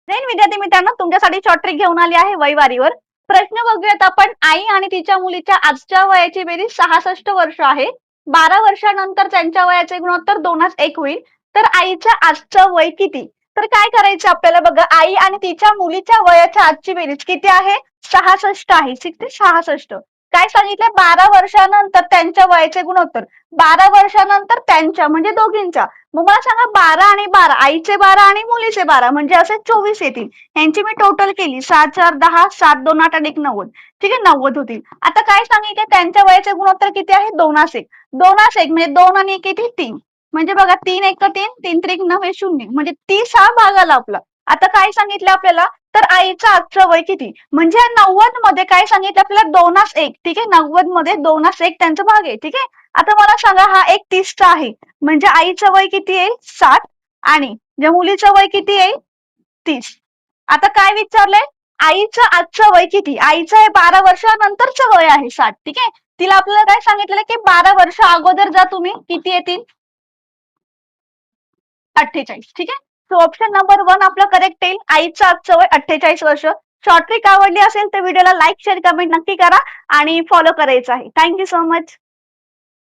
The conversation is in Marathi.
जैन विद्यार्थी मित्रांनो, तुमच्यासाठी शॉर्ट ट्रिक घेऊन आली आहे वयवारीवर. प्रश्न बघूयात आपण. आई आणि तिच्या मुलीच्या आजच्या वयाची बेरीज 66 वर्ष आहे. 12 वर्षानंतर त्यांच्या वयाचे गुणोत्तर 2:1 होईल. तर आईच्या आजचं वय किती? तर काय करायचं आपल्याला बघा, आई आणि तिच्या मुलीच्या वयाच्या आजची बेरीज किती आहे? 66 आहे. 66. काय सांगितलं? 12 वर्षानंतर त्यांच्या वयाचे गुणोत्तर. 12 वर्षानंतर त्यांच्या म्हणजे दोघींच्या. मग मला सांगा 12 आणि 12, आईचे 12 आणि मुलीचे 12 म्हणजे असे 24 येतील. यांची मी टोटल केली 7 4 10, 7 2 8 आणि 1 90. ठीक आहे, 90 होतील. आता काय सांगितले? त्यांच्या वयाचे गुणोत्तर किती आहे? 2:1. 2:1 म्हणजे 2 आणि 1 किती? 3. म्हणजे बघा 3 1 3, 3 3 9 हे 0. म्हणजे 30 हा भाग आला आपला. आता काय सांगितलं आपल्याला? तर आईचं आजचं वय किती? म्हणजे 90 मध्ये काय सांगितलं आपल्याला? 2:1. ठीक आहे, 90 मध्ये 2:1 त्यांचा भाग आहे. ठीक आहे. आता मला सांगा, हा एक 30चा आहे. म्हणजे आईचं वय किती आहे? 7 आणि ज्या मुलीचं वय किती आहे? 30. आता काय विचारलंय? आईचं आजचं वय किती? आईचं हे 12 वर्षानंतरचं वय आहे 7. ठीक आहे. तिला आपल्याला काय सांगितलेलं की 12 वर्ष अगोदर जा तुम्ही, किती येतील? 48. ठीक आहे. सो ऑप्शन नंबर 1 आपलं करेक्ट येईल. आईचं आजचं वय 48 वर्ष. शॉर्ट ट्रिक आवडली असेल तर व्हिडिओला लाईक, शेअर, कमेंट नक्की करा आणि फॉलो करायचं आहे. Thank you so much.